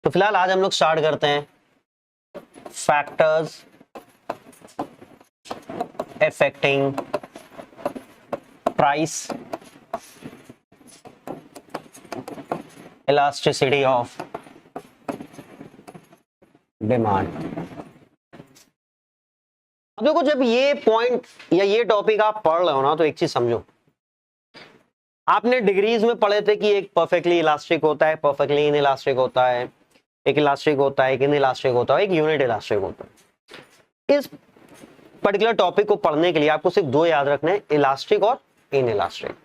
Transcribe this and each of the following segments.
तो फिलहाल आज हम लोग स्टार्ट करते हैं factors affecting price elasticity of demand. अब देखो, जब ये पॉइंट या ये टॉपिक आप पढ़ रहे हो ना, तो एक चीज समझो, आपने डिग्रीज में पढ़े थे कि एक परफेक्टली इलास्टिक होता है, परफेक्टली इनइलास्टिक होता है, एक इलास्टिक होता है, एक इनइलास्टिक होता है, एक यूनिट इलास्टिक होता है। इस पर्टिकुलर टॉपिक को पढ़ने के लिए आपको सिर्फ दो याद रखने हैं, इलास्टिक और इनइलास्टिक।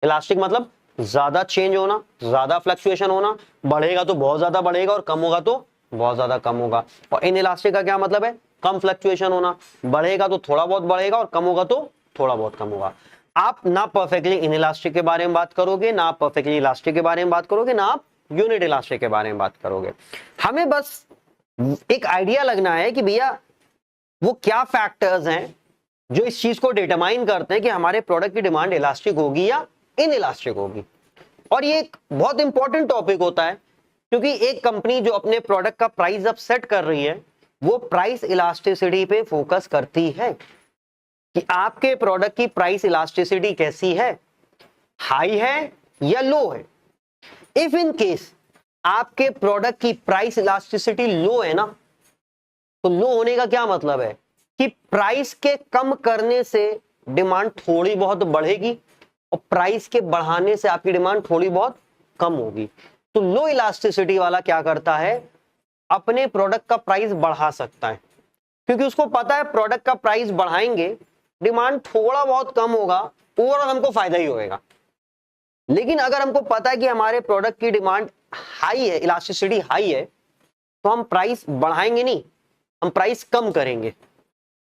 इलास्टिक मतलब ज्यादा चेंज होना, ज्यादा फ्लक्चुएशन होना, बढ़ेगा तो बहुत ज्यादा बढ़ेगा और कम होगा तो बहुत ज्यादा कम होगा। और इनइलास्टिक का क्या मतलब है? कम फ्लक्चुएशन होना, बढ़ेगा तो थोड़ा बहुत बढ़ेगा और कम होगा तो थोड़ा बहुत कम होगा। आप ना परफेक्टली इनइलास्टिक के बारे में बात करोगे, ना आप परफेक्टली इलास्टिक के बारे में बात करोगे, ना आप यूनिट इलास्टिक के बारे में बात करोगे। हमें बस एक आइडिया लगना है कि भैया वो क्या फैक्टर्स हैं जो इस चीज को डिटरमाइन करते हैं कि हमारे प्रोडक्ट की डिमांड इलास्टिक होगी या इनइलास्टिक होगी। और ये एक बहुत इंपॉर्टेंट टॉपिक होता है, क्योंकि एक कंपनी जो अपने प्रोडक्ट का प्राइस अब सेट कर रही है, वो प्राइस इलास्टिसिटी पे फोकस करती है कि आपके प्रोडक्ट की प्राइस इलास्टिसिटी कैसी है, हाई है या लो है। इफ इन केस आपके प्रोडक्ट की प्राइस इलास्टिसिटी लो है ना, तो लो होने का क्या मतलब है कि प्राइस के कम करने से डिमांड थोड़ी बहुत बढ़ेगी और प्राइस के बढ़ाने से आपकी डिमांड थोड़ी बहुत कम होगी। तो लो इलास्टिसिटी वाला क्या करता है? अपने प्रोडक्ट का प्राइस बढ़ा सकता है, क्योंकि उसको पता है प्रोडक्ट का प्राइस बढ़ाएंगे डिमांड थोड़ा बहुत कम होगा, ओवरऑल हमको फायदा ही होगा। लेकिन अगर हमको पता है कि हमारे प्रोडक्ट की डिमांड हाई है, इलास्टिसिटी हाई है, तो हम प्राइस बढ़ाएंगे नहीं, हम प्राइस कम करेंगे।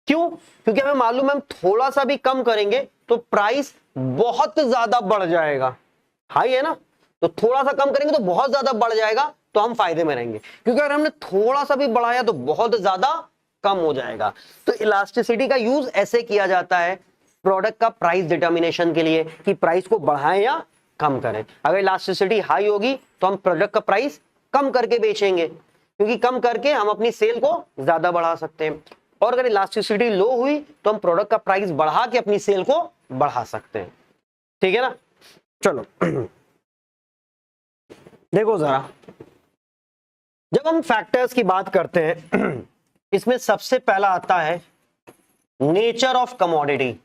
क्यों? क्योंकि हमें मालूम है हम थोड़ा सा भी कम करेंगे तो प्राइस बहुत ज्यादा बढ़ जाएगा। हाई है ना, तो थोड़ा सा कम करेंगे तो बहुत ज्यादा बढ़ जाएगा, तो हम फायदे में रहेंगे। क्योंकि अगर हमने थोड़ा सा भी बढ़ाया तो बहुत ज्यादा कम हो जाएगा। तो इलास्टिसिटी का यूज ऐसे किया जाता है प्रोडक्ट का प्राइस डिटर्मिनेशन के लिए कि प्राइस को बढ़ाएं या कम करें। अगर इलास्टिसिटी हाई होगी तो हम प्रोडक्ट का प्राइस कम करके बेचेंगे, क्योंकि कम करके हम अपनी सेल को ज्यादा बढ़ा सकते हैं। और अगर इलास्टिसिटी लो हुई तो हम प्रोडक्ट का प्राइस बढ़ा के अपनी सेल को बढ़ा सकते हैं। ठीक है ना? चलो देखो जरा, जब हम फैक्टर्स की बात करते हैं, इसमें सबसे पहला आता है नेचर ऑफ कमोडिटी।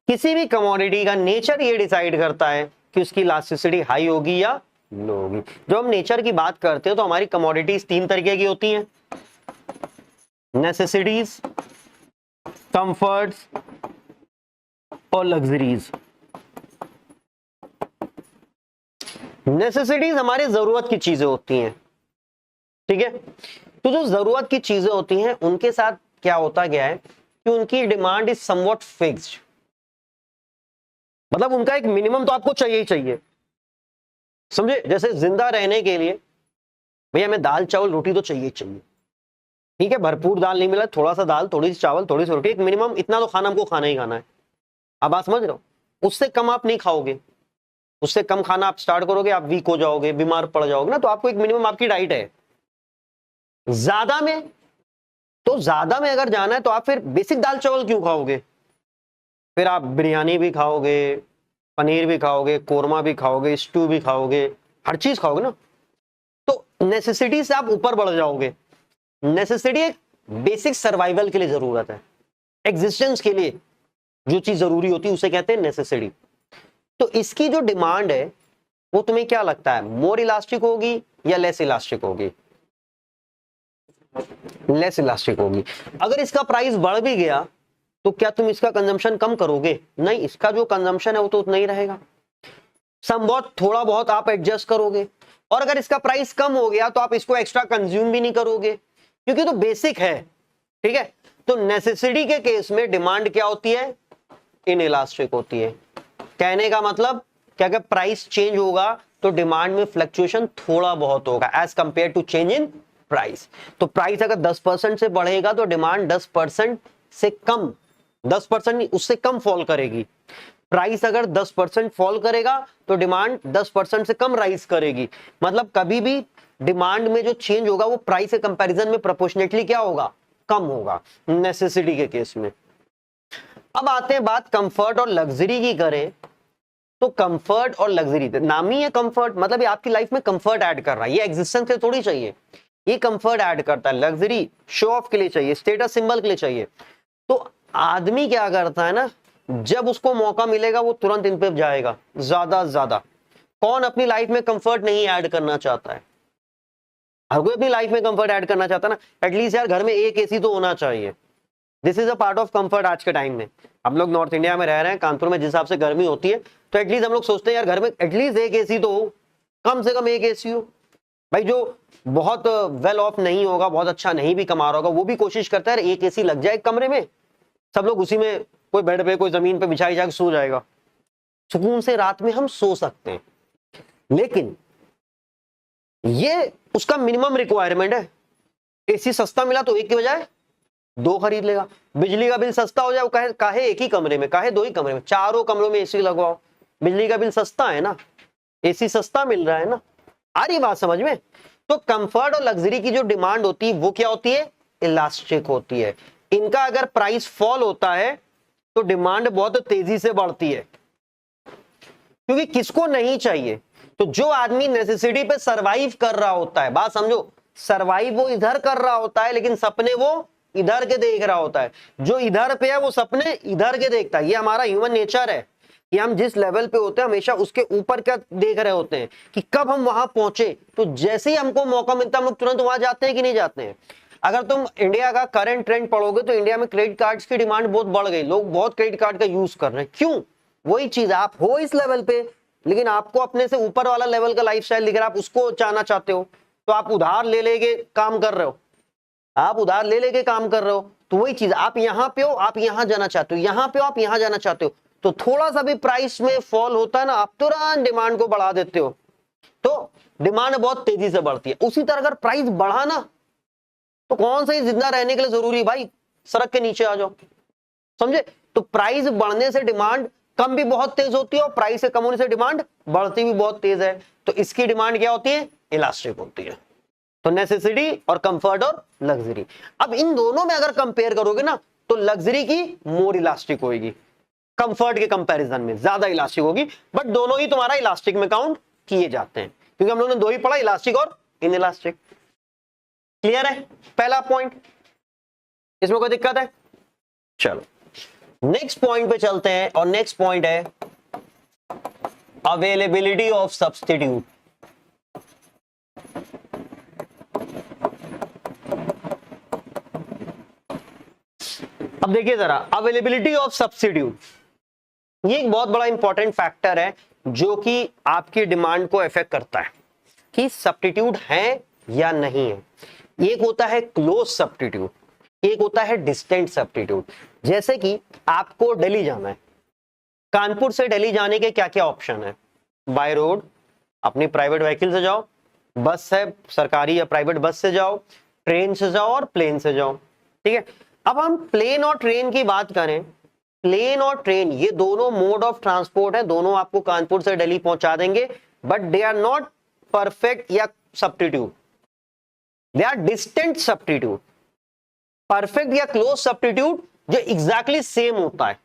किसी भी कमोडिटी का नेचर ये डिसाइड करता है कि उसकी इलास्टिसिटी हाई होगी या लो होगी। जब हम नेचर की बात करते हैं तो हमारी कमोडिटीज तीन तरीके की होती हैं, नेसेसिटीज, कंफर्ट्स और लग्जरीज। नेसेसिटीज हमारे जरूरत की चीजें होती हैं, ठीक है। तो जो जरूरत की चीजें होती हैं उनके साथ क्या होता गया है कि उनकी डिमांड इज समवॉट फिक्स्ड, मतलब उनका एक मिनिमम तो आपको चाहिए ही चाहिए। समझे? जैसे जिंदा रहने के लिए भैया हमें दाल चावल रोटी तो चाहिए ही चाहिए, ठीक है। भरपूर दाल नहीं मिला, थोड़ा सा दाल, थोड़ी सी चावल, थोड़ी सी रोटी, एक मिनिमम इतना तो खाना हमको खाना ही खाना है। अब आप समझ रहे हो? उससे कम आप नहीं खाओगे, उससे कम खाना आप स्टार्ट करोगे आप वीक हो जाओगे, बीमार पड़ जाओगे ना। तो आपको एक मिनिमम आपकी डाइट है। ज्यादा में, तो ज्यादा में अगर जाना है तो आप फिर बेसिक दाल चावल क्यों खाओगे? फिर आप बिरयानी भी खाओगे, पनीर भी खाओगे, कोरमा भी खाओगे, स्टू भी खाओगे, हर चीज खाओगे ना। तो नेसेसिटी से आप ऊपर बढ़ जाओगे। नेसेसिटी एक बेसिक सर्वाइवल के लिए जरूरत है, एग्जिस्टेंस के लिए जो चीज जरूरी होती है उसे कहते हैं नेसेसिटी। तो इसकी जो डिमांड है वो तुम्हें क्या लगता है, मोर इलास्टिक होगी या लेस इलास्टिक होगी? लेस इलास्टिक होगी। अगर इसका प्राइस बढ़ भी गया तो क्या तुम इसका कंजम्पशन कम करोगे? नहीं, इसका जो कंजम्पशन है वो तो उतना ही रहेगा। सम बहुत थोड़ा बहुत आप एडजस्ट करोगे। और अगर इसका प्राइस कम हो गया तो आप इसको एक्स्ट्रा कंज्यूम भी नहीं करोगे, क्योंकि तो बेसिक है, ठीक है। तो नेसेसिटी के केस में डिमांड क्या होती है? इनइलास्टिक होती है। कहने का मतलब कि अगर प्राइस चेंज होगा तो डिमांड में फ्लक्चुएशन थोड़ा बहुत होगा as compare to change in price. तो प्राइस अगर 10% से बढ़ेगा तो डिमांड 10% से कम 10% नहीं, उससे कम फॉल करेगी। प्राइस अगर 10% फॉल करेगा तो डिमांड 10% से कम राइज करेगी। मतलब कभी भी डिमांड में जो चेंज होगा वो प्राइस के कंपैरिजन में प्रोपोर्शनेटली क्या होगा, कम होगा, नेसेसिटी के केस में। अब आते हैं बात कंफर्ट और लग्जरी की करें, तो कंफर्ट और लग्जरी, नाम ही है कंफर्ट, मतलब ये आपकी लाइफ में कंफर्ट ऐड कर रहा है, ये एग्जिस्टेंस के थोड़ी चाहिए, ये कंफर्ट ऐड करता है। लग्जरी शो ऑफ के लिए चाहिए, स्टेटस सिंबल के लिए चाहिए। तो आदमी क्या करता है ना, जब उसको मौका मिलेगा वो तुरंत इन पे जाएगा ज्यादा से ज्यादा। कौन अपनी लाइफ में कंफर्ट नहीं ऐड करना चाहता है? हर कोई अपनी लाइफ में कंफर्ट ऐड करना चाहता है ना। एटलीस्ट यार घर में एक एसी तो होना चाहिए। This is a part of comfort आज के टाइम में। हम लोग नॉर्थ इंडिया में रह रहे हैं, कानपुर में जिस हिसाब से गर्मी होती है, तो एटलीस्ट हम लोग सोचते हैं यार घर में एटलीस्ट एक एसी तो हो, कम से कम एक एसी हो। भाई जो बहुत वेल ऑफ नहीं होगा, बहुत अच्छा नहीं भी कमा रहा होगा, वो भी कोशिश करता है एक एसी लग जाए कमरे में, सब लोग उसी में, कोई बेड पे कोई जमीन पे बिछाई जाके सो जाएगा, सुकून से रात में हम सो सकते हैं। लेकिन ये उसका मिनिमम रिक्वायरमेंट है। एसी सस्ता मिला तो एक की बजाय दो खरीद लेगा। बिजली का बिल सस्ता हो जाए, वो काहे एक ही कमरे में, काहे दो ही कमरे में, चारों कमरों में एसी लगवाओ। बिजली का बिल सस्ता है ना, एसी सस्ता मिल रहा है ना। आ रही बात समझ में? तो कंफर्ट और लग्जरी की जो डिमांड होती है वो क्या होती है, इलास्टिक होती है। इनका अगर प्राइस फॉल होता है तो डिमांड बहुत तेजी से बढ़ती है, क्योंकि किसको नहीं चाहिए। तो जो आदमी नेसेसिटी पे सरवाइव कर रहा होता है, बात समझो, सरवाइव वो इधर कर रहा होता है लेकिन सपने वो इधर के देख रहा होता है। जो इधर पे है वो सपने इधर के देखता है। ये हमारा ह्यूमन नेचर है कि हम जिस लेवल पे होते हैं हमेशा उसके ऊपर क्या देख रहे होते हैं कि कब हम वहां पहुंचे। तो जैसे ही हमको मौका मिलता है हम लोग तुरंत वहां जाते हैं कि नहीं जाते हैं। अगर तुम इंडिया का करंट ट्रेंड पढ़ोगे तो इंडिया में क्रेडिट कार्ड्स की डिमांड बहुत बढ़ गई, लोग बहुत क्रेडिट कार्ड का यूज कर रहे हैं। क्यों? वही चीज, आप हो इस लेवल पे लेकिन आपको अपने से ऊपर वाला लेवल का लाइफस्टाइल दिख रहा है, आप उसको चाहना चाहते हो, तो आप उधार ले लेके काम कर रहे हो, आप उधार ले लेके काम कर रहे हो। तो वही चीज, आप यहां पे हो, आप यहां जाना चाहते हो, यहां पे हो, आप यहां जाना चाहते हो। तो थोड़ा सा भी प्राइस में फॉल होता है ना, आप तुरंत डिमांड को बढ़ा देते हो, तो डिमांड बहुत तेजी से बढ़ती है। उसी तरह अगर प्राइस बढ़ा ना, तो कौन सा ही जिंदा रहने के लिए जरूरी भाई, सड़क के नीचे आ जाओ, समझे? तो प्राइस बढ़ने से डिमांड कम भी बहुत तेज होती है और प्राइस से कम होने से डिमांड बढ़ती भी बहुत तेज है। तो इसकी डिमांड क्या होती है, इलास्टिक होती है। तो नेसेसिटी और कंफर्ट और लग्जरी। अब इन दोनों में अगर कंपेयर करोगे ना, तो लग्जरी की मोर इलास्टिक होगी, कंफर्ट के कंपैरिजन में ज्यादा इलास्टिक होगी। बट दोनों ही तुम्हारा इलास्टिक में काउंट किए जाते हैं, क्योंकि हम लोगों ने दो ही पढ़ा, इलास्टिक और इन इलास्टिक। क्लियर है पहला पॉइंट? इसमें कोई दिक्कत है? चलो नेक्स्ट पॉइंट पे चलते हैं, और नेक्स्ट पॉइंट है अवेलेबिलिटी ऑफ सब्स्टिट्यूट। अब देखिए जरा, अवेलेबिलिटी ऑफ सब्स्टिट्यूट ये एक बहुत बड़ा इंपॉर्टेंट फैक्टर है जो कि आपकी डिमांड को इफेक्ट करता है कि सब्स्टिट्यूट है या नहीं है। एक होता है क्लोज सब्स्टिट्यूट, एक होता है डिस्टेंट सब्स्टिट्यूट। जैसे कि आपको दिल्ली जाना है, कानपुर से दिल्ली जाने के क्या क्या ऑप्शन है? बाय रोड, अपनी प्राइवेट व्हीकल से जाओ, बस है सरकारी या प्राइवेट बस से जाओ, ट्रेन से जाओ और प्लेन से जाओ। ठीक है, अब हम प्लेन और ट्रेन की बात करें, प्लेन और ट्रेन ये दोनों मोड ऑफ ट्रांसपोर्ट है, दोनों आपको कानपुर से दिल्ली पहुंचा देंगे, but they are not perfect या substitute, they are distant substitute. Perfect या क्लोज सब्स्टिट्यूट जो एग्जैक्टली सेम होता है।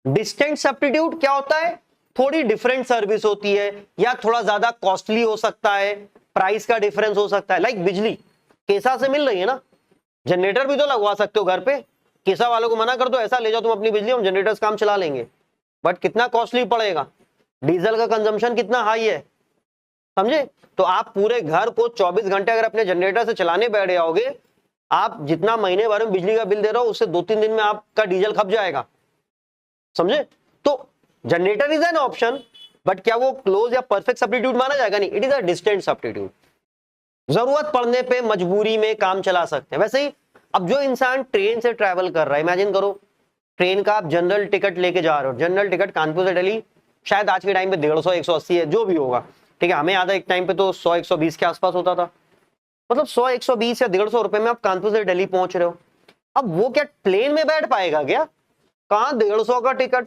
डिस्टेंट सब्स्टिट्यूट क्या होता है? थोड़ी डिफरेंट सर्विस होती है या थोड़ा ज्यादा कॉस्टली हो सकता है, प्राइस का डिफरेंस हो सकता है। लाइक बिजली केसा से मिल रही है ना, जनरेटर भी तो लगवा सकते हो घर पे, केसा वालों को मना कर दो ऐसा ले जाओ तुम अपनी बिजली, हम जनरेटर काम चला लेंगे, बट कितना कॉस्टली पड़ेगा, डीजल का कंजम्पशन कितना हाई है, समझे? तो आप पूरे घर को 24 घंटे अगर अपने जनरेटर से चलाने बैठ जाओगे, आप जितना महीने भर में बिजली का बिल दे रहे हो उससे 2-3 दिन में आपका डीजल खप जाएगा, समझे? तो generator is an option, but क्या वो क्लोज या परफेक्ट सब्स्टिट्यूट माना जाएगा? नहीं, it is a distant substitute. जरूरत पड़ने पे मजबूरी में काम चला सकते हैं। वैसे ही अब जो इंसान ट्रेन से ट्रैवल कर रहा है, इमेजिन करो ट्रेन का आप जनरल टिकट लेके जा रहे हो, जनरल टिकट कानपुर से दिल्ली शायद आज के टाइम पे 150-180 है, जो भी होगा, ठीक है, हमें याद है एक टाइम पे तो 100-120 के आसपास होता था, मतलब 100-120 या 150 रुपए में आप कानपुर से दिल्ली पहुंच रहे हो। अब वो क्या प्लेन में बैठ पाएगा क्या? कहाँ 150 का टिकट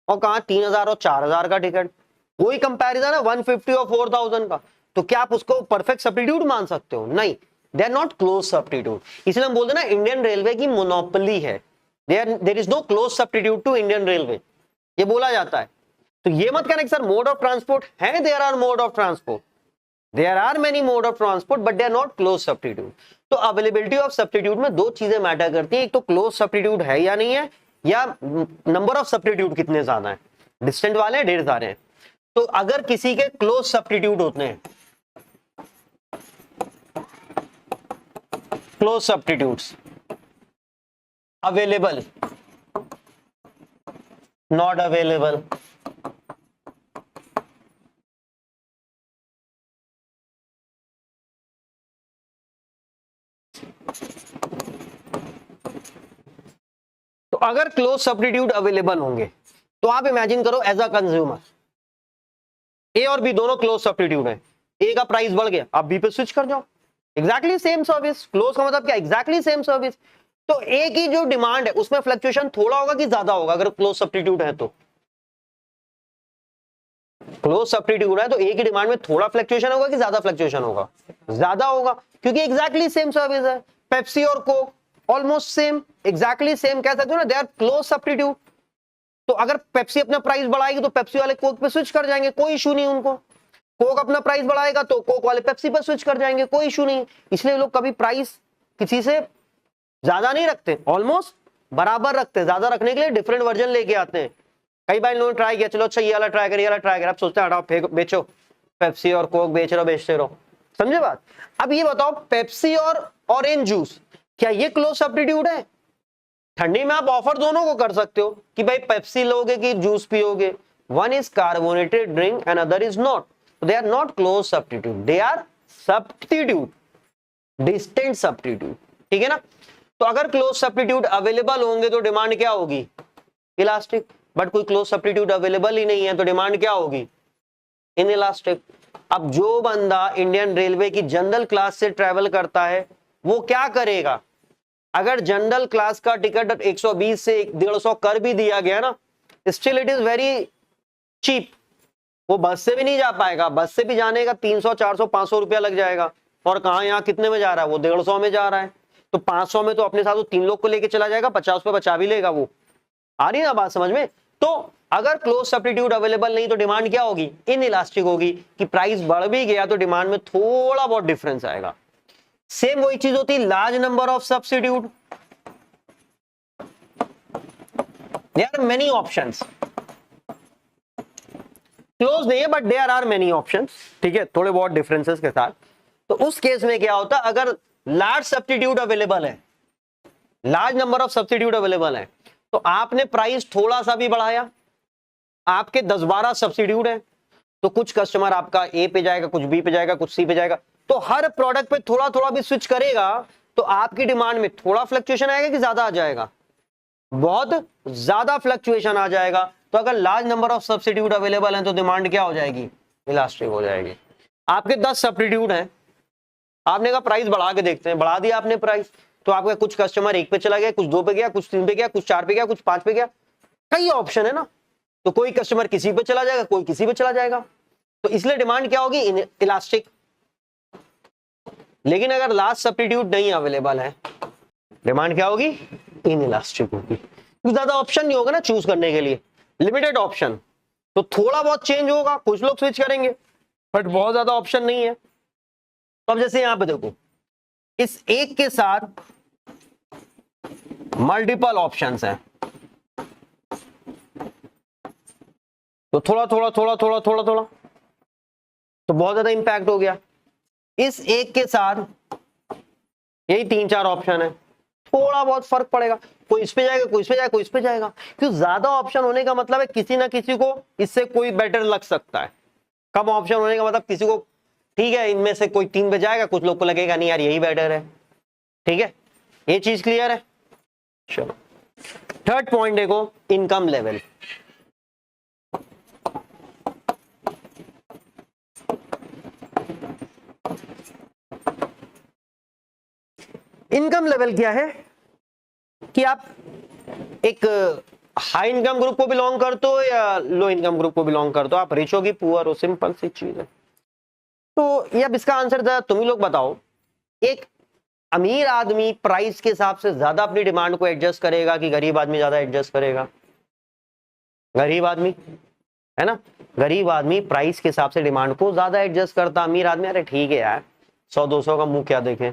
और कहाँ 3000 और 4000 का टिकट, कोई कंपैरिजन है 150 और 4000 का? तो क्या आप उसको परफेक्ट सब्स्टिट्यूट मान सकते हो? नहीं, they are not close substitute. इसलिए हम बोलते हैं ना इंडियन रेलवे की मोनोपोली है, there is no close substitute to Indian railway, ये बोला जाता है। तो ये मत कहना कि सर मोड ऑफ ट्रांसपोर्ट है, there are mode of transport, there are many mode of transport but they are not close substitute. तो अवेलेबिलिटी ऑफ सब्स्टिट्यूट में दो चीजें मैटर करती है, एक तो क्लोज सब्स्टिट्यूट है या नहीं है, या नंबर ऑफ सब्स्टिट्यूट कितने ज्यादा है, डिस्टेंट वाले हैं ढेर सारे हैं। तो अगर किसी के क्लोज सब्स्टिट्यूट होते हैं, close substitutes available, not available, तो अगर क्लोज सब्स्टिट्यूट अवेलेबल होंगे तो आप इमेजिन करो एज अ कंज्यूमर, ए और बी दोनों क्लोज सब्स्टिट्यूट है, ए का प्राइस बढ़ गया, आप बी पे स्विच कर जाओ, एग्जैक्टली सेम सर्विस। क्लोज का मतलब क्या? Exactly same service. तो ए की जो डिमांड है उसमें फ्लक्चुएशन थोड़ा होगा कि ज्यादा होगा? अगर क्लोज सब्स्टिट्यूट है तो क्लोज सब्स्टिट्यूट है तो ए की डिमांड में थोड़ा फ्लक्चुएशन होगा कि ज्यादा फ्लक्चुएशन होगा? ज्यादा होगा, क्योंकि एग्जैक्टली सेम सर्विस है। पेप्सी और Coke almost same, exactly same कह सकते हो ना, दे आर क्लोज सब्स्टिट्यूट। तो अगर पेप्सी अपना प्राइस बढ़ाएगी तो पेप्सी वाले कोक पे स्विच कर जाएंगे, कोई इशू नहीं उनको। कोक अपना प्राइस बढ़ाएगा तो कोक वाले पेप्सी पर स्विच कर जाएंगे, कोई इशू नहीं। इसलिए लोग कभी प्राइस किसी से ज्यादा नहीं रखते, ऑलमोस्ट बराबर रखते हैं। ज्यादा रखने के लिए डिफरेंट वर्जन लेके आते हैं। कई बार इन्होंने ट्राई किया, चलो अच्छा ये वाला ट्राई कर, ये वाला ट्राई कर, आप सोचते हैं हटाओ फेंको, बेचो, पेप्सी और कोक बेचते रहो। समझे बात? अब ये बताओ, पेप्सी और ऑरेंज जूस क्या ये क्लोज सब्स्टिट्यूट है? ठंडी में आप ऑफर दोनों को कर सकते हो कि भाई पेप्सी लोगे कि जूस पियोगे, one is carbonated drink and other is not, they are not close substitute, they are substitute, distant substitute. ठीक है ना? तो अगर क्लोज सब्स्टिट्यूट अवेलेबल होंगे तो डिमांड क्या होगी? इलास्टिक। बट कोई क्लोज सब्स्टिट्यूट अवेलेबल ही नहीं है तो डिमांड क्या होगी? इनइलास्टिक। अब जो बंदा इंडियन रेलवे की जनरल क्लास से ट्रेवल करता है वो क्या करेगा? अगर जनरल क्लास का टिकट 120 से 150 कर भी दिया गया ना, still it is very cheap. वो बस से भी नहीं जा पाएगा, बस से भी जाने का 300 400 500 रुपया लग जाएगा। और कहा यहाँ कितने में जा रहा है? वो 150 में जा रहा है। तो 500 में तो अपने साथ 3 लोग को लेके चला जाएगा, 50 पे बचा भी लेगा। वो आ रही ना बात समझ में? तो अगर क्लोज सब्स्टिट्यूट अवेलेबल नहीं तो डिमांड क्या होगी? इनइलास्टिक होगी, कि प्राइस बढ़ भी गया तो डिमांड में थोड़ा बहुत डिफरेंस आएगा। सेम वही चीज होती है large number of substitute, there are many options. Close नहीं है but there are many options, ठीक है, थोड़े बहुत डिफरेंसेस के साथ। तो उस केस में क्या होता है? अगर लार्ज सब्स्टिट्यूट अवेलेबल है, large number of substitute available है, तो आपने प्राइस थोड़ा सा भी बढ़ाया, आपके 10-12 सब्स्टिट्यूट है, तो कुछ कस्टमर आपका ए पे जाएगा, कुछ बी पे जाएगा, कुछ सी पे जाएगा। तो हर प्रोडक्ट पे थोड़ा थोड़ा भी स्विच करेगा तो आपकी डिमांड में थोड़ा फ्लक्चुएशन आएगा कि ज्यादा आ जाएगा? बहुत ज्यादा फ्लक्चुएशन आ जाएगा। तो अगर large number of substitute available है तो डिमांड क्या हो जाएगी? इलास्टिक हो जाएगी। आपके 10 सब्स्टिट्यूट हैं, आपने कहा प्राइस बढ़ा के देखते हैं, बढ़ा दिया आपने प्राइस, तो आपका कुछ कस्टमर 1 पे चला गया, कुछ 2 पे गया, कुछ 3 पे गया, कुछ 4 पे गया, कुछ 5 पे गया, कई ऑप्शन है ना। तो कोई कस्टमर किसी पे चला जाएगा, कोई किसी पे चला जाएगा, तो इसलिए डिमांड क्या होगी? इलास्टिक। लेकिन अगर लास्ट सब्स्टिट्यूट नहीं अवेलेबल है, डिमांड क्या होगी? इनइलास्टिक होगी। ज्यादा ऑप्शन नहीं होगा ना चूज करने के लिए, लिमिटेड ऑप्शन, तो थोड़ा बहुत चेंज होगा, कुछ लोग स्विच करेंगे, बट बहुत ज्यादा ऑप्शन नहीं है। तो अब जैसे यहां पे देखो, इस एक के साथ मल्टीपल ऑप्शंस हैं, तो थोड़ा थोड़ा थोड़ा थोड़ा थोड़ा थोड़ा तो बहुत ज्यादा इंपैक्ट हो गया। इस एक के साथ यही 3-4 ऑप्शन है, थोड़ा बहुत फर्क पड़ेगा, कोई इस पे जाएगा, कोई इस पे जाएगा, कोई इस पे जाएगा। क्योंकि ज्यादा ऑप्शन होने का मतलब है किसी ना किसी को इससे कोई बेटर लग सकता है। कम ऑप्शन होने का मतलब किसी को ठीक है इनमें से कोई 3 पे जाएगा, कुछ लोग को लगेगा नहीं यार यही बेटर है। ठीक है, ये चीज क्लियर है? चलो थर्ड पॉइंट देखो, इनकम लेवल। इनकम लेवल क्या है कि आप एक हाई इनकम ग्रुप को बिलोंग करते हो या लो इनकम ग्रुप को बिलोंग करते हो, आप रिच हो कि पुअर हो, सिंपल सी चीज है। तो ये अब इसका आंसर था, तुम ही लोग बताओ। एक अमीर आदमी प्राइस के हिसाब से ज्यादा अपनी डिमांड को एडजस्ट करेगा कि गरीब आदमी ज्यादा एडजस्ट करेगा? गरीब आदमी, है ना। गरीब आदमी प्राइस के हिसाब से डिमांड को ज्यादा एडजस्ट करता। अमीर आदमी अरे ठीक है यार, 100-200 का मुंह क्या देखे,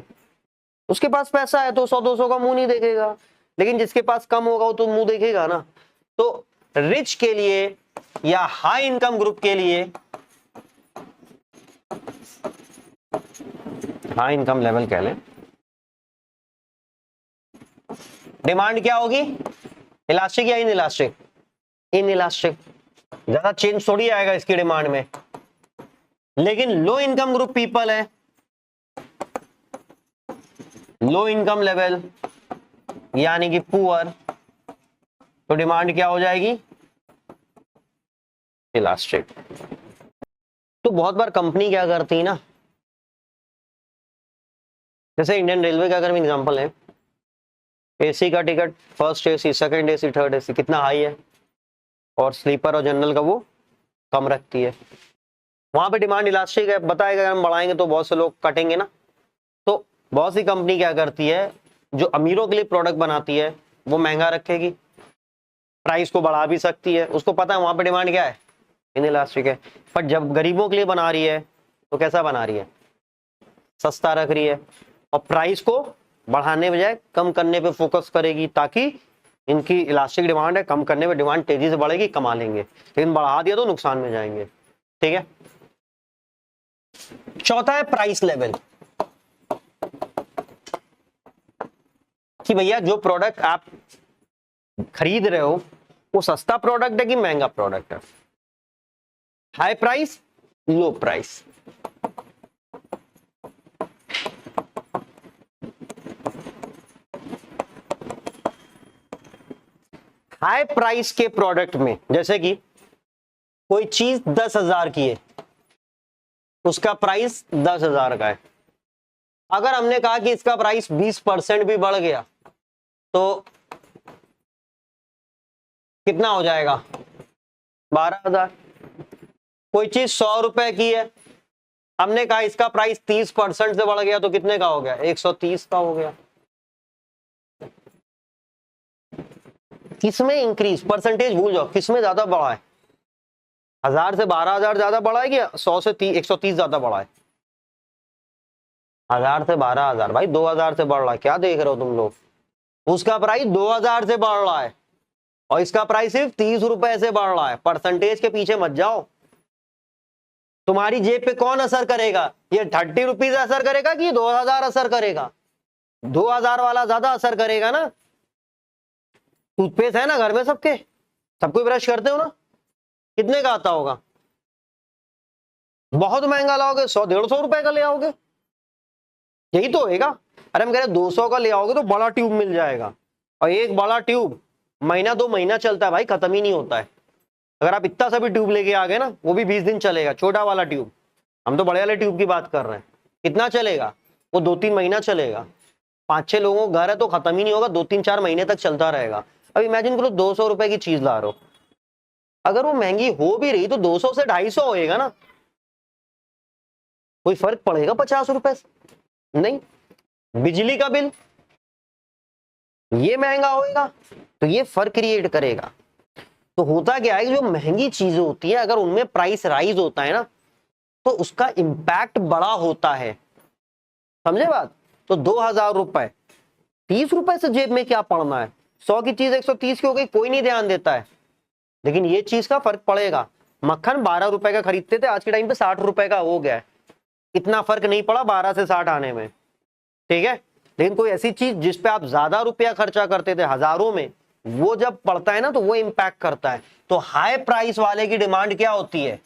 उसके पास पैसा है तो 100-200 का मुंह नहीं देखेगा, लेकिन जिसके पास कम होगा वो तो मुंह देखेगा ना। तो रिच के लिए या हाई इनकम ग्रुप के लिए, हाई इनकम लेवल कह लें, डिमांड क्या होगी? इलास्टिक या इन इलास्टिक? In elastic. ज्यादा चेंज थोड़ी आएगा इसकी डिमांड में। लेकिन लो इनकम ग्रुप पीपल है, लो इनकम लेवल यानी कि पुअर, तो डिमांड क्या हो जाएगी? इलास्टिक। तो बहुत बार कंपनी क्या करती है ना, जैसे इंडियन रेलवे का अगर मैं एग्जांपल है, एसी का ticket first AC, second AC, third AC कितना हाई है, और स्लीपर और जनरल का वो कम रखती है। वहां पे डिमांड इलास्टिक है, बताएगा अगर हम बढ़ाएंगे तो बहुत से लोग कटेंगे ना। तो बहुत सी कंपनी क्या करती है, जो अमीरों के लिए प्रोडक्ट बनाती है वो महंगा रखेगी, प्राइस को बढ़ा भी सकती है, उसको पता है वहां पे डिमांड क्या है, इनइलास्टिक है। पर जब गरीबों के लिए बना रही है तो कैसा बना रही है, सस्ता रख रही है, और प्राइस को बढ़ाने बजाय कम करने पे फोकस करेगी, ताकि इनकी इलास्टिक डिमांड है, कम करने पे डिमांड तेजी से बढ़ेगी, कमा लेंगे। लेकिन बढ़ा दिया तो नुकसान में जाएंगे। ठीक है। चौथा है प्राइस लेवल, कि भैया जो प्रोडक्ट आप खरीद रहे हो वो सस्ता प्रोडक्ट है कि महंगा प्रोडक्ट है, हाई प्राइस, लो प्राइस। हाई प्राइस के प्रोडक्ट में, जैसे कि कोई चीज 10,000 की है, उसका प्राइस 10,000 का है। अगर हमने कहा कि इसका प्राइस 20% भी बढ़ गया तो कितना हो जाएगा, 12,000। कोई चीज 100 रुपए की है, हमने कहा इसका प्राइस 30% से बढ़ गया तो कितने का हो गया, 130 का हो गया। किसमें इंक्रीज, परसेंटेज भूल जाओ, किसमें ज्यादा बढ़ा है, 1000 से 12,000 ज्यादा बढ़ा है कि 100 से 130 ज्यादा बढ़ा है? 1000 से 12,000 भाई, 2,000 से बढ़ रहा है, क्या देख रहे हो तुम लोग। उसका प्राइस 2,000 से बढ़ रहा है और इसका प्राइस सिर्फ 30 रुपए से बढ़ रहा है। परसेंटेज के पीछे मत जाओ। तुम्हारी जेब पे कौन असर करेगा, ये 30 रुपीज असर करेगा कि 2,000 असर करेगा? 2,000 वाला ज्यादा असर करेगा ना। टूथपेस्ट है ना घर में सबके, सबको ब्रश करते हो ना, कितने का आता होगा? बहुत महंगा लाओगे, 100-150 रुपए का ले आओगे, यही तो होएगा। अरे हम कह रहे 200 का ले आओगे तो बड़ा ट्यूब मिल जाएगा, और एक बड़ा ट्यूब महीना 2 महीना चलता है भाई, खत्म ही नहीं होता है। अगर आप इतना सा भी ट्यूब लेके आ गए ना, वो भी 20 दिन चलेगा, छोटा वाला ट्यूब। हम तो बड़े वाले ट्यूब की बात कर रहे हैं। कितना चलेगा वो, 2-3 महीना चलेगा। 5-6 लोगों का घर है तो खत्म ही नहीं होगा, 2-3-4 महीने तक चलता रहेगा। अब इमेजिन करो 200 रुपए की चीज ला रहे हो, अगर वो महंगी हो भी रही तो 200 से 250 होएगा ना, कोई फर्क पड़ेगा 50 रुपए से? नहीं। बिजली का बिल ये महंगा होएगा तो ये फर्क क्रिएट करेगा। तो होता क्या है, जो महंगी चीजें होती है अगर उनमें प्राइस राइज होता है ना, तो उसका इंपैक्ट बड़ा होता है। समझे बात? तो 2,000 रुपए, 30 रुपए से जेब में क्या पड़ना है, 100 की चीज 130 की हो गई, कोई नहीं ध्यान देता है। लेकिन ये चीज का फर्क पड़ेगा। मक्खन 12 रुपए का खरीदते थे, आज के टाइम पे 60 रुपए का हो गया है। इतना फर्क नहीं पड़ा 12 से 60 आने में। ठीक है। लेकिन कोई ऐसी चीज जिसपे आप ज्यादा रुपया खर्चा करते थे हजारों में, वो जब पड़ता है ना तो वो इंपैक्ट करता है। तो हाई प्राइस वाले की डिमांड क्या होती है,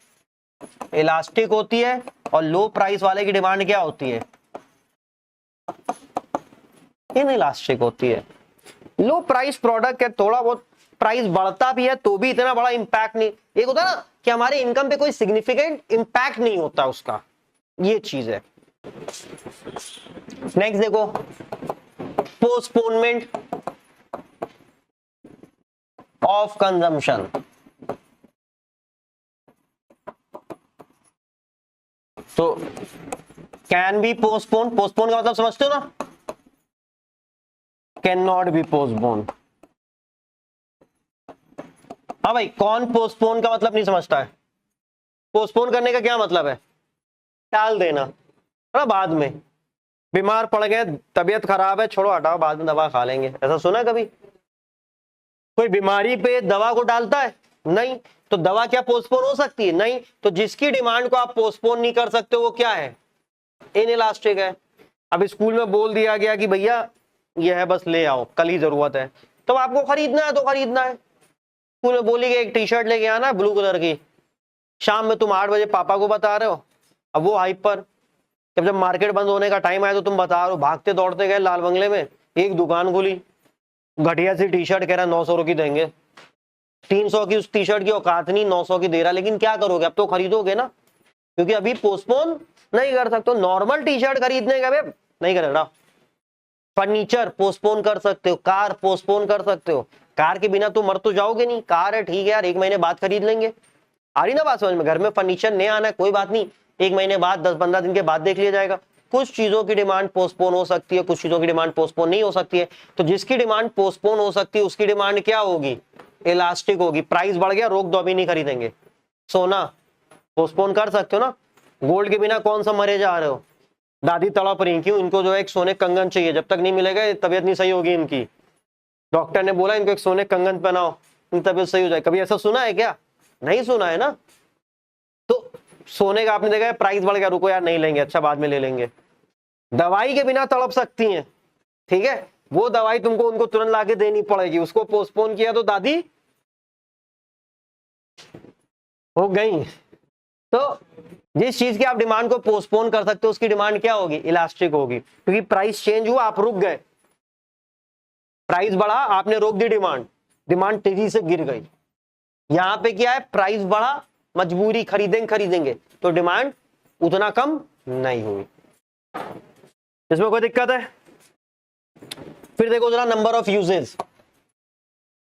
इलास्टिक होती है, और लो प्राइस वाले की डिमांड क्या होती है, इनइलास्टिक होती है। लो प्राइस प्रोडक्ट है, थोड़ा बहुत प्राइस बढ़ता भी है तो भी इतना बड़ा इंपैक्ट नहीं। एक होता है ना कि हमारे इनकम पे कोई सिग्निफिकेंट इंपैक्ट नहीं होता उसका, ये चीज है। नेक्स्ट देखो, पोस्टपोनमेंट। Of consumption. तो कैन बी पोस्टपोन, पोस्टपोन का मतलब समझते हो ना, कैन नॉट बी पोस्टपोन। हाँ भाई, कौन पोस्टपोन का मतलब नहीं समझता है? पोस्टपोन करने का क्या मतलब है? टाल देना, ना बाद में। बीमार पड़ गए, तबीयत खराब है, छोड़ो हटाओ, बाद में दवा खा लेंगे, ऐसा सुना है कभी? कोई बीमारी पे दवा को डालता है? नहीं। तो दवा क्या पोस्टपोन हो सकती है? नहीं। तो जिसकी डिमांड को आप पोस्टपोन नहीं कर सकते वो क्या है? इनइलास्टिक है। अब स्कूल में बोल दिया गया कि भैया यह है, बस ले आओ, कल ही जरूरत है, तो आपको खरीदना है तो खरीदना है। स्कूल में बोली गई एक टी शर्ट लेके आना ब्लू कलर की, शाम में तुम 8 बजे पापा को बता रहे हो, अब वो हाइप पर, जब मार्केट बंद होने का टाइम आया तो तुम बता रहे हो, भागते दौड़ते गए लाल बंगले में, एक दुकान खुली, घटिया सी टी शर्ट, कह रहा 900 की देंगे। 300 की उस टी शर्ट की औकात नहीं, 900 की दे रहा, लेकिन क्या करोगे, अब तो खरीदोगे ना, क्योंकि अभी पोस्टपोन नहीं कर सकते। नॉर्मल टी शर्ट खरीदने का नहीं करेगा। फर्नीचर पोस्टपोन कर सकते हो, कार पोस्टपोन कर सकते हो, कार के बिना तो मर तो जाओगे नहीं, कार है ठीक है यार 1 महीने बाद खरीद लेंगे, आ रही ना बात समझ में? घर में फर्नीचर नहीं आना है कोई बात नहीं, 1 महीने बाद 10-15 दिन के बाद देख लिया जाएगा। कुछ चीजों की डिमांड पोस्टपोन हो सकती है, कुछ चीजों की डिमांड पोस्टपोन नहीं हो सकती है। तो जिसकी डिमांड पोस्टपोन हो सकती है उसकी डिमांड क्या होगी? इलास्टिक होगी। प्राइस बढ़ गया, रोक दो, अभी नहीं खरीदेंगे। सोना पोस्टपोन कर सकते हो ना, गोल्ड के बिना कौन सा मरे जा रहे हो? दादी तड़प रही, क्यों? इनको जो है एक सोने कंगन चाहिए, जब तक नहीं मिलेगा तबीयत नहीं सही होगी इनकी। डॉक्टर ने बोला इनको एक सोने कंगन पहनाओ, इनकी तबीयत सही हो जाए। कभी ऐसा सुना है क्या? नहीं सुना है ना। तो सोने का आपने देखा है प्राइस बढ़ गया, रुको यार नहीं लेंगे, अच्छा बाद में ले लेंगे। दवाई के बिना तड़प सकती हैं, ठीक है, वो दवाई तुमको उनको तुरंत लाके देनी पड़ेगी, उसको पोस्टपोन किया तो दादी हो गई। तो जिस चीज की आप डिमांड को पोस्टपोन कर सकते हो उसकी डिमांड क्या होगी? इलास्टिक होगी, क्योंकि प्राइस चेंज हुआ, आप रुक गए, प्राइस बढ़ा, आपने रोक दी डिमांड, डिमांड तेजी से गिर गई। यहां पे क्या है, प्राइस बढ़ा, मजबूरी, खरीदेंगे, तो डिमांड उतना कम नहीं हुई। इसमें कोई दिक्कत है? फिर देखो जरा नंबर ऑफ यूजेस,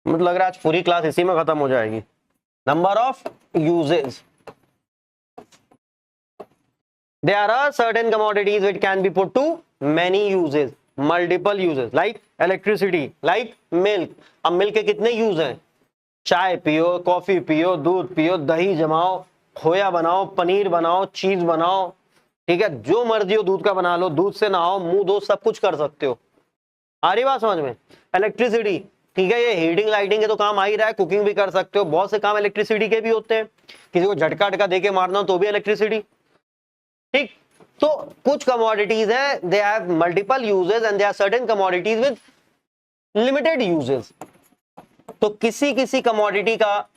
मुझे लग रहा है आज पूरी क्लास इसी में खत्म हो जाएगी। Number of uses, there are certain commodities which can be put to many uses, multiple uses, like electricity, like milk। अब मिल्क के कितने यूज हैं? चाय पियो, कॉफी पियो, दूध पियो, दही जमाओ, खोया बनाओ, पनीर बनाओ, चीज बनाओ, ठीक है, जो मर्जी हो दूध का बना लो, दूध से नहाओ, मुंह धो, सब कुछ कर सकते हो। आ रही बात समझ में? इलेक्ट्रिसिटी, ठीक है, ये हीटिंग लाइटिंग के तो काम आ ही रहा है, कुकिंग भी कर सकते हो, बहुत से काम इलेक्ट्रिसिटी के भी होते हैं, किसी को झटका झटका दे के मारना हो तो भी इलेक्ट्रिसिटी, ठीक। तो कुछ कमोडिटीज है, they have multiple uses and they are certain commodities with limited uses. तो किसी किसी कमोडिटी का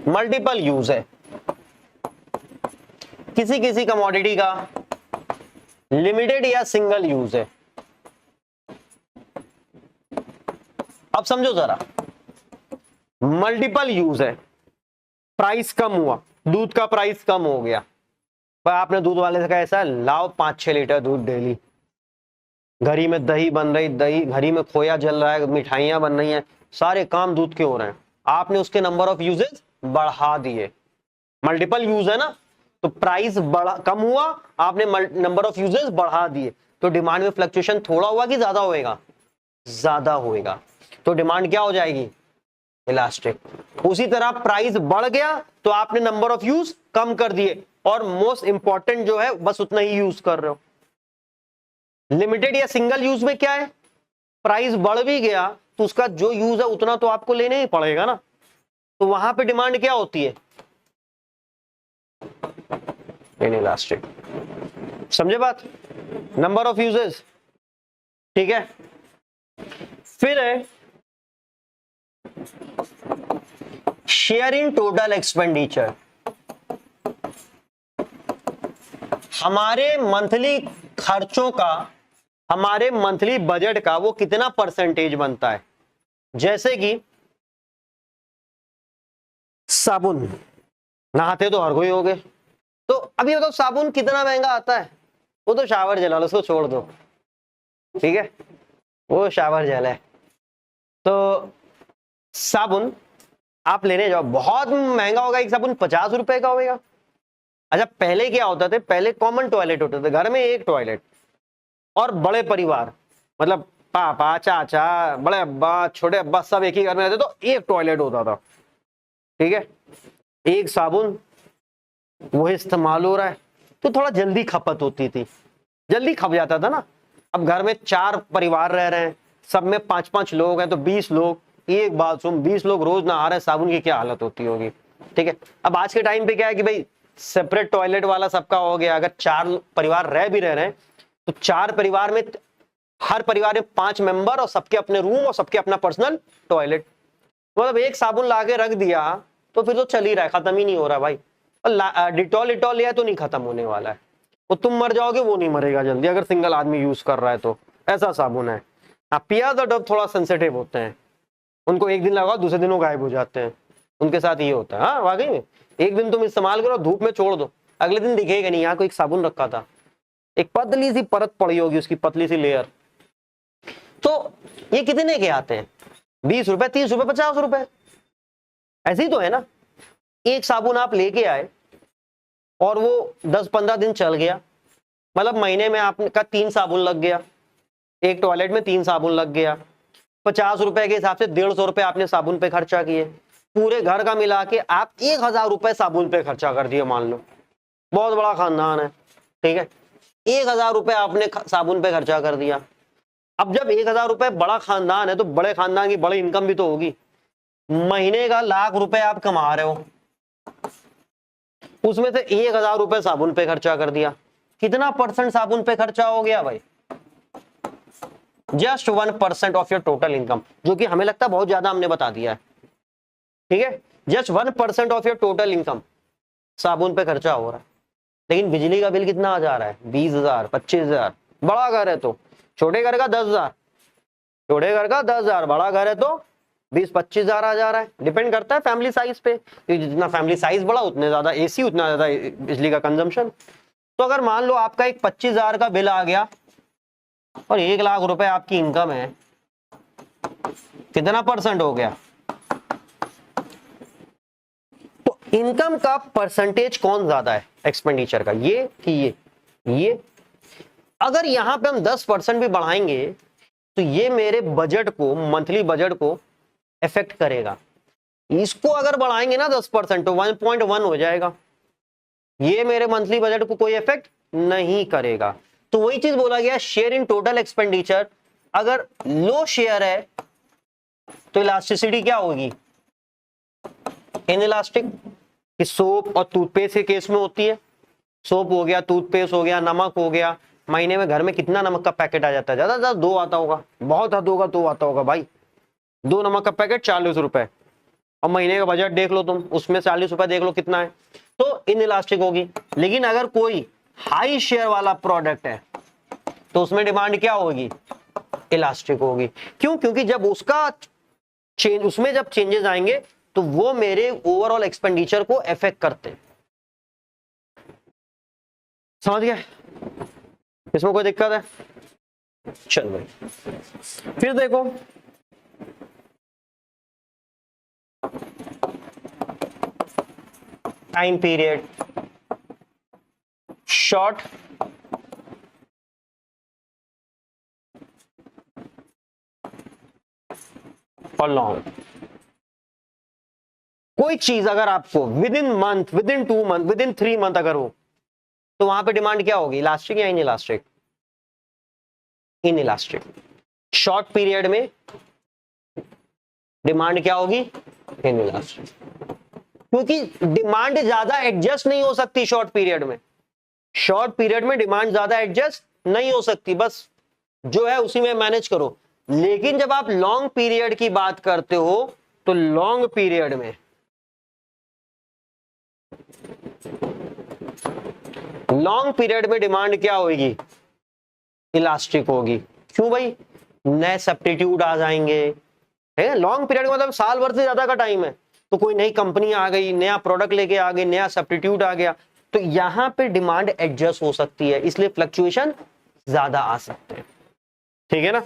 मल्टीपल यूज है, किसी किसी कमोडिटी का लिमिटेड या सिंगल यूज है। अब समझो जरा, मल्टीपल यूज है, प्राइस कम हुआ, दूध का प्राइस कम हो गया, पर आपने दूध वाले से कहा ऐसा लाओ 5-6 लीटर दूध डेली, घरी में दही बन रही, दही घरी में खोया जल रहा है, मिठाइयां बन रही हैं, सारे काम दूध के हो रहे हैं, आपने उसके नंबर ऑफ यूजेस बढ़ा दिए, मल्टीपल यूज है ना, तो प्राइस बढ़ा, कम हुआ, आपने नंबर ऑफ यूजेस बढ़ा दिए, तो डिमांड में फ्लक्चुएशन थोड़ा हुआ कि ज्यादा होएगा? ज्यादा होएगा, तो डिमांड क्या हो जाएगी? इलास्टिक। उसी तरह प्राइस बढ़ गया तो आपने नंबर ऑफ यूज कम कर दिए, और मोस्ट इंपॉर्टेंट जो है बस उतना ही यूज कर रहे हो। लिमिटेड या सिंगल यूज में क्या है, प्राइस बढ़ भी गया तो उसका जो यूज है उतना तो आपको लेने ही पड़ेगा ना, तो वहां पे डिमांड क्या होती है? इनइलास्टिक। समझे बात? नंबर ऑफ यूजेस, ठीक है। फिर है शेयर इन टोटल एक्सपेंडिचर। हमारे मंथली खर्चों का, हमारे मंथली बजट का वो कितना परसेंटेज बनता है? जैसे कि साबुन, नहाते तो हर कोई हो गए, तो अभी बताओ साबुन कितना महंगा आता है? वो तो शावर जेल है, उसको छोड़ दो, ठीक है, वो शावर जेल है, तो साबुन आप लेने जाओ, बहुत महंगा होगा एक साबुन, 50 रुपए का होगा। अच्छा पहले क्या होता था, पहले कॉमन टॉयलेट होते थे, घर में एक टॉयलेट, और बड़े परिवार मतलब पापा चाचा बड़े अब्बा छोटे अब्बा सब एक ही घर में रहते, तो एक टॉयलेट होता था, ठीक है, एक साबुन वो इस्तेमाल हो रहा है, तो थोड़ा जल्दी खपत होती थी, जल्दी खप जाता था ना। अब घर में 4 परिवार रह रहे हैं, सब में 5-5 लोग हैं, तो 20 लोग, एक बाथरूम, 20 लोग रोज नहा रहे हैं, साबुन की क्या हालत होती होगी, ठीक है। अब आज के टाइम पे क्या है कि भाई सेपरेट टॉयलेट वाला सबका हो गया, अगर 4 परिवार भी रह रहे हैं तो 4 परिवार में हर परिवार में 5 मेंबर और सबके अपने रूम और सबके अपना पर्सनल टॉयलेट, मतलब एक साबुन लाके रख दिया तो फिर तो चल ही रहा है, खत्म ही नहीं हो रहा भाई। और डिटॉल लिया तो नहीं खत्म होने वाला है, वो तुम मर जाओगे वो नहीं मरेगा जल्दी, अगर सिंगल आदमी यूज कर रहा है तो ऐसा साबुन है। हाँ पिया तो डब थोड़ा सेंसिटिव होते हैं, उनको एक दिन लगाओ दूसरे दिन वो गायब हो जाते हैं, उनके साथ ये होता है। हाँ वाकई में, एक दिन तुम इस्तेमाल करो धूप में छोड़ दो, अगले दिन दिखेगा नहीं यहाँ कोई साबुन रखा था, एक पतली सी परत पड़ी होगी उसकी, पतली सी लेयर। तो ये कितने के आते हैं, 20 रुपए, 30 रुपए, 50 रुपए, ऐसे ही तो है ना। एक साबुन आप लेके आए और वो 10-15 दिन चल गया, मतलब महीने में आपका 3 साबुन लग गया, एक टॉयलेट में 3 साबुन लग गया, 50 रुपए के हिसाब से 150 रुपए आपने साबुन पे खर्चा किए, पूरे घर का मिला के आप 1000 रुपए साबुन पे खर्चा कर दिए, मान लो बहुत बड़ा खानदान है, ठीक है, 1000 रुपए आपने साबुन पे खर्चा कर दिया। अब जब 1000 रुपए बड़ा खानदान है तो बड़े खानदान की बड़ी इनकम भी तो होगी, महीने का 1,00,000 रुपए आप कमा रहे हो, उसमें से 1000 रुपए साबुन पे खर्चा कर दिया, कितना परसेंट साबुन पे खर्चा हो गया भाई, just 1% of your total income, जो कि हमें लगता है बहुत ज्यादा हमने बता दिया है, ठीक है, just 1% of your total income साबुन पे खर्चा हो रहा है। लेकिन बिजली का बिल कितना आ जा रहा है, 20,000, 25,000, बड़ा घर है तो, छोटे घर का 10,000, छोटे घर का 10,000, बड़ा घर है तो 20-25,000 आ जा रहा है, डिपेंड करता है फैमिली साइज पे, जितना फैमिली साइज बड़ा उतने ज्यादा एसी, उतना ज्यादा बिजली का कंजम्पशन। तो अगर मान लो आपका एक 25,000 का बिल आ गया और 1,00,000 रुपए आपकी इनकम है, कितना परसेंट हो गया, तो इनकम का परसेंटेज कौन ज्यादा है एक्सपेंडिचर का, ये कि ये अगर यहां पे हम 10% भी बढ़ाएंगे तो ये मेरे बजट को, मंथली बजट को इफेक्ट करेगा, इसको अगर बढ़ाएंगे ना 10% तो 1.1 हो जाएगा, ये मेरे मंथली बजट को कोई इफेक्ट नहीं करेगा। तो वही चीज बोला गया, शेयर इन टोटल एक्सपेंडिचर अगर लो शेयर है तो इलास्टिसिटी क्या होगी, इनइलास्टिक, कि सोप और टूथपेस्ट के केस में होती है, सोप हो गया, टूथपेस्ट हो गया, नमक हो गया, महीने में घर में कितना नमक का पैकेट आ जाता है, ज्यादा ज्यादा 2 आता होगा, बहुत हद होगा 2 आता होगा भाई, 2 नमक का पैकेट 40 रुपए, और महीने का बजट देख लो तुम, उसमें 40 रुपए देख लो कितना है, तो इनइलास्टिक होगी। लेकिन अगर कोई हाई शेयर वाला प्रोडक्ट है तो उसमें डिमांड क्या होगी, इलास्टिक होगी। क्यों, क्योंकि जब उसका चेंज, उसमें जब चेंजेस आएंगे तो वो मेरे ओवरऑल एक्सपेंडिचर को इफेक्ट करते हैं, समझ गए, इसमें कोई दिक्कत है, चल भाई फिर देखो, टाइम पीरियड, शॉर्ट, और लॉन्ग। कोई चीज अगर आपको with in month, with in 2 month, with in 3 month अगर हो तो वहां पे डिमांड क्या होगी, इलास्टिक या इनइलास्टिक, इनइलास्टिक। शॉर्ट पीरियड में डिमांड क्या होगी, इनइलास्टिक, क्योंकि डिमांड ज्यादा एडजस्ट नहीं हो सकती शॉर्ट पीरियड में, शॉर्ट पीरियड में डिमांड ज्यादा एडजस्ट नहीं हो सकती, बस जो है उसी में मैनेज करो। लेकिन जब आप लॉन्ग पीरियड की बात करते हो तो लॉन्ग पीरियड में, लॉन्ग पीरियड में डिमांड क्या होगी, इलास्टिक होगी। क्यों भाई, नए सब्स्टिट्यूट आ जाएंगे, है लॉन्ग पीरियड का मतलब साल भर से ज्यादा का टाइम है, तो कोई नई कंपनी आ गई, नया प्रोडक्ट लेके आ गई, नया सब्स्टिट्यूट आ गया, तो यहां पे डिमांड एडजस्ट हो सकती है, इसलिए फ्लक्चुएशन ज्यादा आ सकते हैं, ठीक है ना।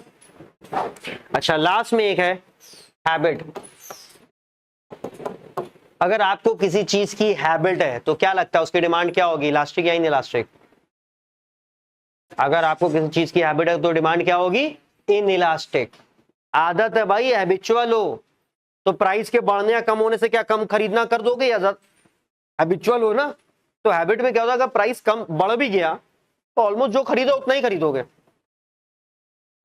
अच्छा लास्ट में एक है हैबिट, अगर आपको किसी चीज की हैबिट है तो क्या लगता है उसकी डिमांड क्या होगी, इलास्टिक या इनइलास्टिक? अगर आपको किसी चीज की हैबिट है तो डिमांड क्या होगी, इनइलास्टिक। आदत है भाई, हैबिचुअल हो तो प्राइस के बढ़ने या कम होने से क्या कम खरीदना कर दोगे या ज्यादा? हैबिचुअल हो ना, तो हैबिट में क्या होता है, अगर प्राइस कम बढ़ भी गया तो ऑलमोस्ट जो खरीदो उतना ही खरीदोगे,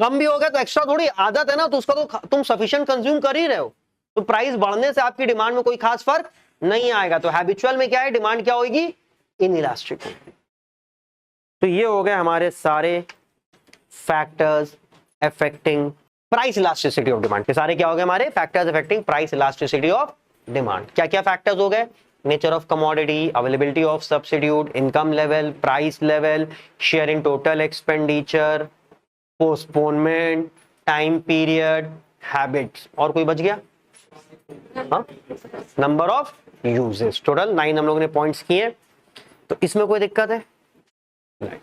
कम भी हो गया तो एक्स्ट्रा थोड़ी, आदत है ना, तो उसका तो तुम सफिशिएंट कंज्यूम कर ही रहे हो, तो प्राइस बढ़ने से आपकी डिमांड में कोई खास फर्क नहीं आएगा। तो हैबिचुअल में क्या है, डिमांड क्या होगी, इनइलास्टिक। तो ये हो गए हमारे सारे factors affecting price elasticity of demand के सारे क्या हो गए हमारे factors affecting price elasticity of demand. क्या क्या फैक्टर्स हो गए, nature of commodity, availability of substitute, income level, price level, share in total expenditure, postponement, time period, habits, और कोई बच गया? Number of uses. टोटल 9 हम लोगों ने पॉइंट्स किए। तो इसमें कोई दिक्कत है नहीं।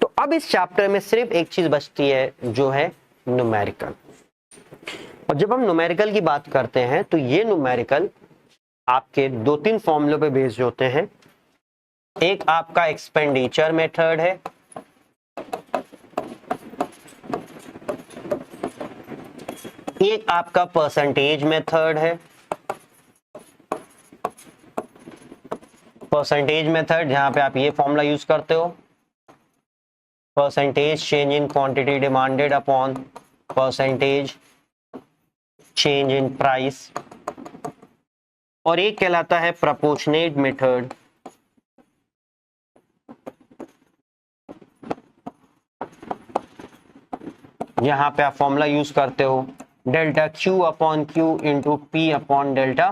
तो अब इस चैप्टर में सिर्फ एक चीज बचती है जो है न्यूमेरिकल। और जब हम न्यूमेरिकल की बात करते हैं तो ये न्यूमेरिकल आपके 2-3 फॉर्मूलों पे बेस्ड होते हैं। एक आपका एक्सपेंडिचर मेथड है, एक आपका परसेंटेज मेथड है। परसेंटेज मेथड जहां पे आप ये फॉर्मूला यूज करते हो, percentage change in quantity demanded upon percentage change in price. और एक कहलाता है प्रोपोर्शनेट मेथड, यहां पे आप फॉर्मूला यूज करते हो delta Q upon Q into P upon delta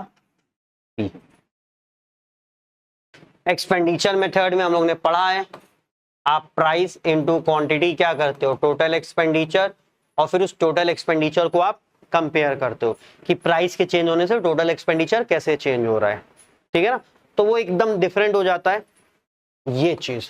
P. Expenditure method में हम लोग ने पढ़ा है, आप प्राइस इंटू क्वांटिटी क्या करते हो, टोटल एक्सपेंडिचर, और फिर उस टोटल एक्सपेंडिचर को आप कंपेयर करते हो कि प्राइस के चेंज होने से टोटल एक्सपेंडिचर कैसे चेंज हो रहा है, ठीक है ना। तो वो एकदम डिफरेंट हो जाता है ये चीज।